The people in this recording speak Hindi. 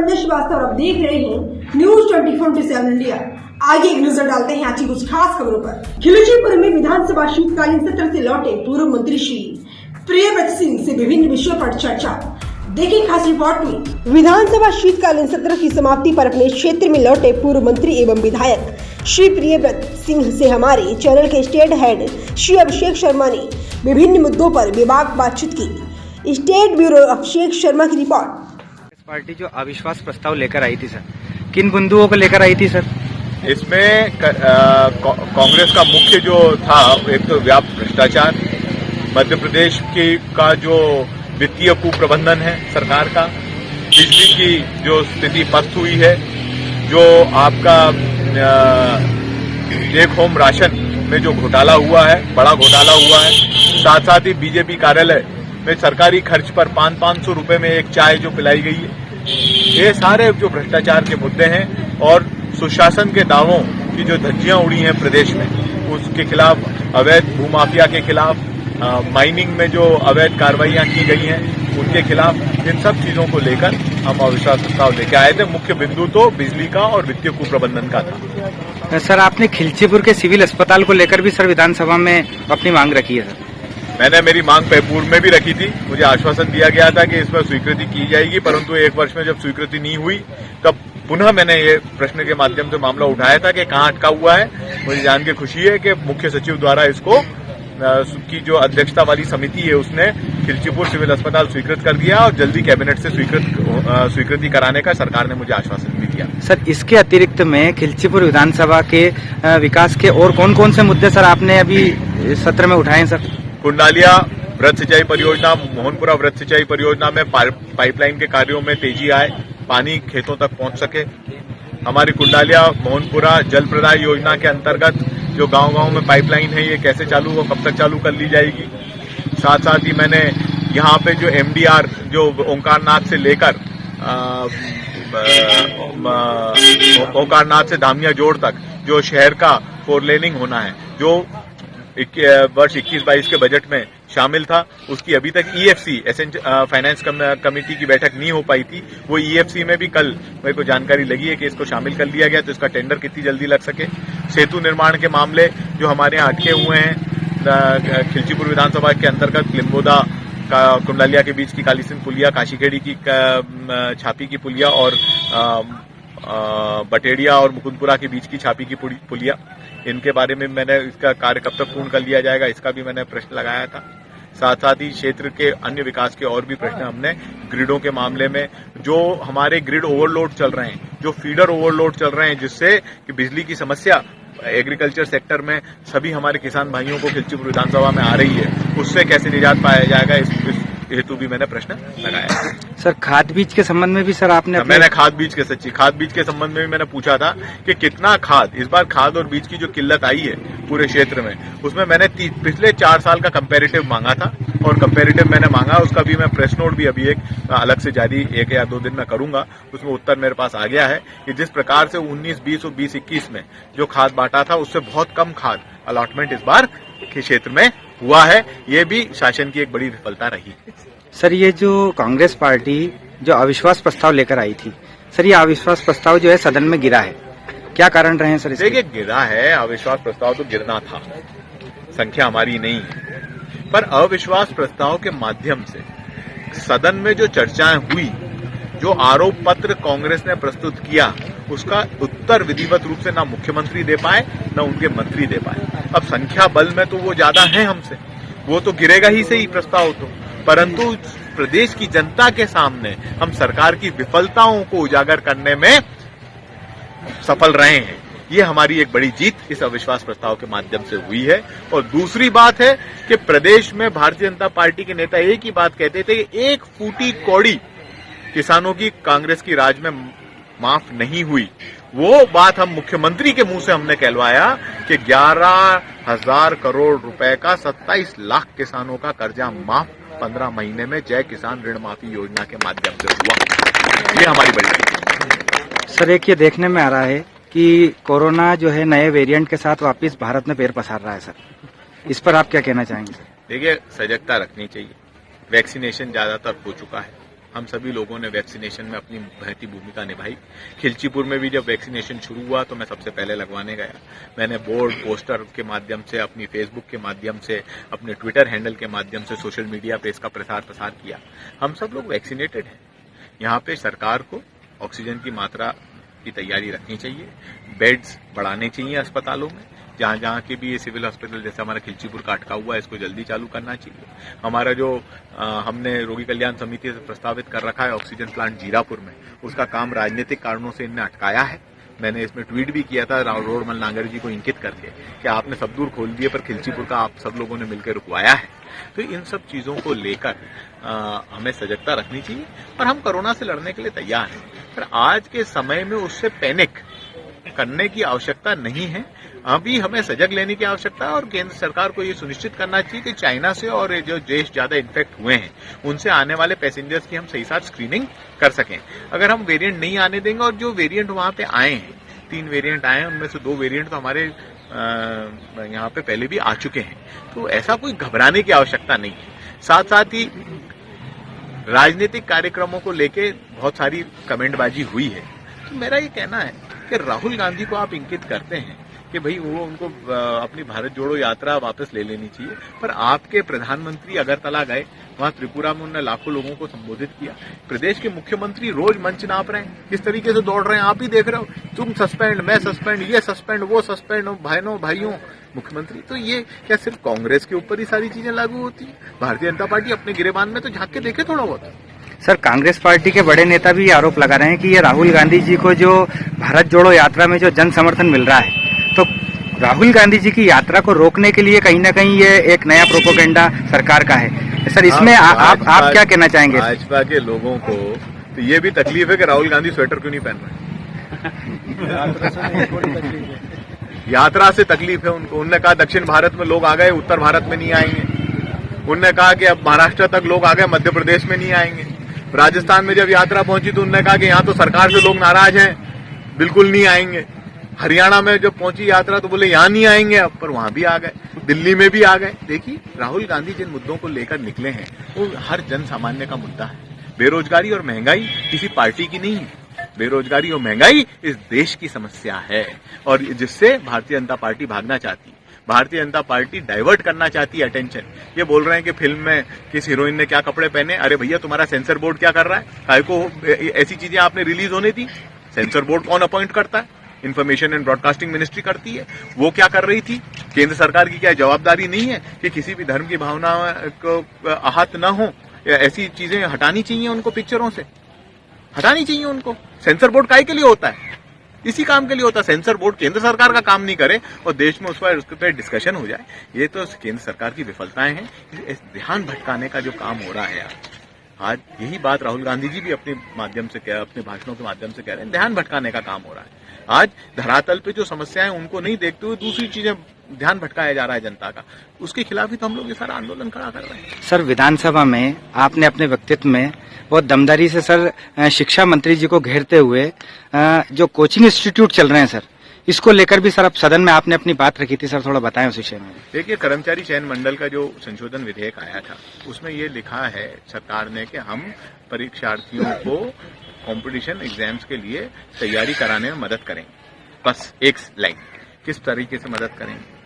रत्नेश श्रीवास्तव और आप देख रहे हैं न्यूज 24/7 इंडिया। आगे एक नजर डालते हैं आज की कुछ खास खबरों पर। खिलचीपुर में विधानसभा शीतकालीन सत्र से लौटे पूर्व मंत्री श्री प्रियव्रत सिंह से विभिन्न विषयों पर चर्चा। देखिए खास रिपोर्ट में। विधानसभा शीतकालीन सत्र की समाप्ति पर अपने क्षेत्र में लौटे पूर्व मंत्री एवं विधायक श्री प्रियव्रत सिंह से हमारे चैनल के स्टेट हेड श्री अभिषेक शर्मा ने विभिन्न मुद्दों पर विभाग बातचीत की। स्टेट ब्यूरो अभिषेक शर्मा की रिपोर्ट। पार्टी जो अविश्वास प्रस्ताव लेकर आई थी सर, किन बिंदुओं को लेकर आई थी सर? इसमें कांग्रेस का मुख्य जो था, एक तो व्यापक भ्रष्टाचार, मध्य प्रदेश का जो वित्तीय कुप्रबंधन है सरकार का, बिजली की जो स्थिति पस्त हुई है, जो आपका टेक होम राशन में जो घोटाला हुआ है, बड़ा घोटाला हुआ है, साथ साथ ही बीजेपी कार्यालय में सरकारी खर्च पर 500 रुपए में एक चाय जो पिलाई गई है, ये सारे जो भ्रष्टाचार के मुद्दे हैं और सुशासन के दावों की जो धज्जियां उड़ी हैं प्रदेश में, उसके खिलाफ, अवैध भूमाफिया के खिलाफ, माइनिंग में जो अवैध कार्रवाइयां की गई हैं उनके खिलाफ, इन सब चीजों को लेकर हम अविश्वास प्रस्ताव लेकर आए थे। मुख्य बिंदु तो बिजली का और वित्तीय कुप्रबंधन का था। सर, आपने खिलचीपुर के सिविल अस्पताल को लेकर भी सर विधानसभा में अपनी मांग रखी है सर? मैंने मेरी मांग पूर्व में भी रखी थी। मुझे आश्वासन दिया गया था कि इसमें स्वीकृति की जाएगी, परंतु एक वर्ष में जब स्वीकृति नहीं हुई तब पुनः मैंने ये प्रश्न के माध्यम से मामला उठाया था कि कहाँ अटका हुआ है। मुझे जान के खुशी है कि मुख्य सचिव द्वारा इसको की जो अध्यक्षता वाली समिति है उसने खिलचीपुर सिविल अस्पताल स्वीकृत कर दिया और जल्दी कैबिनेट से स्वीकृति कराने का सरकार ने मुझे आश्वासन भी दिया। सर, इसके अतिरिक्त में खिलचीपुर विधानसभा के विकास के और कौन कौन से मुद्दे सर आपने अभी सत्र में उठाए सर? कुंडालिया वृत्त सिंचाई परियोजना, मोहनपुरा वृत्त सिंचाई परियोजना में पाइपलाइन के कार्यों में तेजी आए, पानी खेतों तक पहुंच सके। हमारी कुंडालिया मोहनपुरा जल प्रदाय योजना के अंतर्गत जो गांव-गांव में पाइपलाइन है, ये कैसे चालू हो, कब तक चालू कर ली जाएगी। साथ साथ ही मैंने यहाँ पे जो MDR जो ओंकारनाथ से लेकर ओंकारनाथ से धामिया जोड़ तक जो शहर का 4 लेनिंग होना है, जो वर्ष 21-22 के बजट में शामिल था, उसकी अभी तक EFC फाइनेंस कमेटी की बैठक नहीं हो पाई थी। वो EFC में भी कल मेरे को जानकारी लगी है कि इसको शामिल कर लिया गया, तो इसका टेंडर कितनी जल्दी लग सके। सेतु निर्माण के मामले जो हमारे यहाँ अटके हुए हैं, खिलचीपुर विधानसभा के अंतर्गत लिम्बोदा का कुंडालिया के बीच की काली सिंह पुलिया, काशीखेड़ी की छापी की पुलिया और बटेड़िया और मुकुंदपुरा के बीच की छापी की पुलिया, इनके बारे में मैंने इसका कार्य कब तक पूर्ण कर लिया जाएगा, इसका भी मैंने प्रश्न लगाया था। साथ साथ ही क्षेत्र के अन्य विकास के और भी प्रश्न हमने ग्रिडों के मामले में, जो हमारे ग्रिड ओवरलोड चल रहे हैं, जो फीडर ओवरलोड चल रहे हैं, जिससे कि बिजली की समस्या एग्रीकल्चर सेक्टर में सभी हमारे किसान भाइयों को खिलचीपुर विधानसभा में आ रही है, उससे कैसे निजात पाया जाएगा, इस हेतु भी मैंने प्रश्न लगाया। सर, खाद बीज के संबंध में भी सर मैंने खाद बीज के संबंध में भी मैंने पूछा था कि कितना खाद, इस बार खाद और बीज की जो किल्लत आई है पूरे क्षेत्र में, उसमें मैंने पिछले 4 साल का कंपैरेटिव मांगा था और कंपैरेटिव मैंने मांगा, उसका भी मैं प्रेस नोट भी अभी एक अलग से जारी 1 या 2 दिन में करूंगा। उसमें उत्तर मेरे पास आ गया है कि जिस प्रकार से 19-20 और 20-21 में जो खाद बांटा था, उससे बहुत कम खाद अलॉटमेंट इस बार के क्षेत्र में हुआ है। ये भी शासन की एक बड़ी विफलता रही। सर, ये जो कांग्रेस पार्टी जो अविश्वास प्रस्ताव लेकर आई थी सर, ये अविश्वास प्रस्ताव जो है सदन में गिरा है, क्या कारण रहे हैं सर? देखिए, गिरा है, अविश्वास प्रस्ताव तो गिरना था, संख्या हमारी नहीं है, पर अविश्वास प्रस्ताव के माध्यम से सदन में जो चर्चाएं हुई, जो आरोप पत्र कांग्रेस ने प्रस्तुत किया, उसका उत्तर विधिवत रूप से ना मुख्यमंत्री दे पाए, ना उनके मंत्री दे पाए। अब संख्या बल में तो वो ज्यादा है हमसे, वो तो गिरेगा ही सही प्रस्ताव तो, परंतु प्रदेश की जनता के सामने हम सरकार की विफलताओं को उजागर करने में सफल रहे हैं। ये हमारी एक बड़ी जीत इस अविश्वास प्रस्ताव के माध्यम से हुई है। और दूसरी बात है कि प्रदेश में भारतीय जनता पार्टी के नेता एक ही बात कहते थे कि 1 फूटी कौड़ी किसानों की कांग्रेस की राज में माफ नहीं हुई। वो बात हम मुख्यमंत्री के मुंह से हमने कहलवाया कि 11,000 करोड़ रुपए का 27 लाख किसानों का कर्जा माफ 15 महीने में जय किसान ऋण माफी योजना के माध्यम से हुआ। ये हमारी बड़ी जीत। सर, एक ये देखने में आ रहा है कि कोरोना जो है नए वेरिएंट के साथ वापस भारत में पैर पसार रहा है सर, इस पर आप क्या कहना चाहेंगे? देखिए, सजगता रखनी चाहिए। वैक्सीनेशन ज्यादातर हो चुका है, हम सभी लोगों ने वैक्सीनेशन में अपनी महती भूमिका निभाई। खिलचीपुर में भी जब वैक्सीनेशन शुरू हुआ तो मैं सबसे पहले लगवाने गया। मैंने बोर्ड पोस्टर के माध्यम से, अपनी फेसबुक के माध्यम से, अपने ट्विटर हैंडल के माध्यम से, सोशल मीडिया पे इसका प्रसार किया। हम सब लोग वैक्सीनेटेड हैं। यहाँ पे सरकार को ऑक्सीजन की मात्रा की तैयारी रखनी चाहिए, बेड्स बढ़ाने चाहिए अस्पतालों में, जहां जहां के भी ये सिविल हॉस्पिटल जैसे हमारा खिलचीपुर का अटका हुआ है इसको जल्दी चालू करना चाहिए। हमारा जो हमने रोगी कल्याण समिति से प्रस्तावित कर रखा है ऑक्सीजन प्लांट जीरापुर में, उसका काम राजनीतिक कारणों से इनने अटकाया है। मैंने इसमें ट्वीट भी किया था रोडमल नांगर जी को इंकित करके कि आपने सब दूर खोल दिए पर खिलचीपुर का आप सब लोगों ने मिलकर रुकवाया है। तो इन सब चीजों को लेकर हमें सजगता रखनी चाहिए और हम कोरोना से लड़ने के लिए तैयार हैं। पर आज के समय में उससे पैनिक करने की आवश्यकता नहीं है। अभी हमें सजग लेने की आवश्यकता है और केंद्र सरकार को ये सुनिश्चित करना चाहिए कि चाइना से और जो देश ज्यादा इन्फेक्ट हुए हैं उनसे आने वाले पैसेंजर्स की हम सही साथ स्क्रीनिंग कर सकें। अगर हम वेरिएंट नहीं आने देंगे और जो वेरिएंट वहां पे आए हैं, 3 वेरिएंट आए हैं, उनमें से 2 वेरिएंट तो हमारे यहाँ पे पहले भी आ चुके हैं, तो ऐसा कोई घबराने की आवश्यकता नहीं है। साथ साथ ही राजनीतिक कार्यक्रमों को लेके बहुत सारी कमेंटबाजी हुई है। तो मेरा ये कहना है कि राहुल गांधी को आप इंकित करते हैं कि भाई वो उनको अपनी भारत जोड़ो यात्रा वापस ले लेनी चाहिए, पर आपके प्रधानमंत्री अगरतला गए, वहां त्रिपुरा में उन्होंने लाखों लोगों को संबोधित किया। प्रदेश के मुख्यमंत्री रोज मंच नाप रहे हैं, किस तरीके से दौड़ रहे हैं आप ही देख रहे हो। तुम सस्पेंड, मैं सस्पेंड, ये सस्पेंड, वो सस्पेंड, भाइयों मुख्यमंत्री। तो ये क्या सिर्फ कांग्रेस के ऊपर ही सारी चीजें लागू होती है? भारतीय जनता पार्टी अपने गिरेबान में तो झांक के देखे थोड़ा बहुत। सर, कांग्रेस पार्टी के बड़े नेता भी आरोप लगा रहे हैं कि ये राहुल गांधी जी को जो भारत जोड़ो यात्रा में जो जन समर्थन मिल रहा है, तो राहुल गांधी जी की यात्रा को रोकने के लिए कहीं ना कहीं ये एक नया प्रोपोगेंडा सरकार का है। सर, इसमें आप क्या कहना चाहेंगे? भाजपा के लोगों को तो ये भी तकलीफ है कि राहुल गांधी स्वेटर क्यों नहीं पहन रहे। यात्रा से तकलीफ है उनको। उन्होंने कहा दक्षिण भारत में लोग आ गए, उत्तर भारत में नहीं आएंगे। उन्होंने कहा कि अब महाराष्ट्र तक लोग आ गए, मध्य प्रदेश में नहीं आएंगे। राजस्थान में जब यात्रा पहुंची तो उन्होंने कहा कि यहाँ तो सरकार से लोग नाराज हैं, बिल्कुल नहीं आएंगे। हरियाणा में जब पहुंची यात्रा तो बोले यहाँ नहीं आएंगे, अब पर वहां भी आ गए, दिल्ली में भी आ गए। देखिए, राहुल गांधी जिन मुद्दों को लेकर निकले हैं वो हर जन सामान्य का मुद्दा है। बेरोजगारी और महंगाई किसी पार्टी की नहीं है, बेरोजगारी और महंगाई इस देश की समस्या है और जिससे भारतीय जनता पार्टी भागना चाहती है। भारतीय जनता पार्टी डाइवर्ट करना चाहती है अटेंशन। ये बोल रहे हैं कि फिल्म में किस हीरोइन ने क्या कपड़े पहने। अरे भैया, तुम्हारा सेंसर बोर्ड क्या कर रहा है? काहे को ऐसी चीजें आपने रिलीज होने दी? सेंसर बोर्ड कौन अपॉइंट करता है? इंफॉर्मेशन एंड ब्रॉडकास्टिंग मिनिस्ट्री करती है। वो क्या कर रही थी? केंद्र सरकार की क्या जवाबदारी नहीं है कि किसी भी धर्म की भावना को आहत न हो? ऐसी चीजें हटानी चाहिए उनको, पिक्चरों से हटानी चाहिए उनको। सेंसर बोर्ड काहे के लिए होता है? इसी काम के लिए होता है। सेंसर बोर्ड केंद्र सरकार का काम नहीं करे और देश में उस पर डिस्कशन हो जाए, ये तो केंद्र सरकार की विफलताएं हैं। ध्यान भटकाने का जो काम हो रहा है आज यही बात राहुल गांधी जी भी अपने माध्यम से अपने भाषणों के माध्यम से कह रहे हैं, ध्यान भटकाने का काम हो रहा है। आज धरातल पे जो समस्याएं उनको नहीं देखते हुए दूसरी चीजें ध्यान भटकाया जा रहा है जनता का, उसके खिलाफ ही तो हम लोग ये सारा आंदोलन खड़ा कर रहे हैं। सर, विधानसभा में आपने अपने व्यक्तित्व में बहुत दमदारी से सर शिक्षा मंत्री जी को घेरते हुए जो कोचिंग इंस्टीट्यूट चल रहे हैं सर, इसको लेकर भी सर अब सदन में आपने अपनी बात रखी थी, सर थोड़ा बताएं उस विषय में। देखिए, कर्मचारी चयन मंडल का जो संशोधन विधेयक आया था उसमें ये लिखा है सरकार ने कि हम परीक्षार्थियों को कंपटीशन एग्जाम्स के लिए तैयारी कराने में मदद करेंगे। बस एक लाइन, किस तरीके से मदद करेंगे?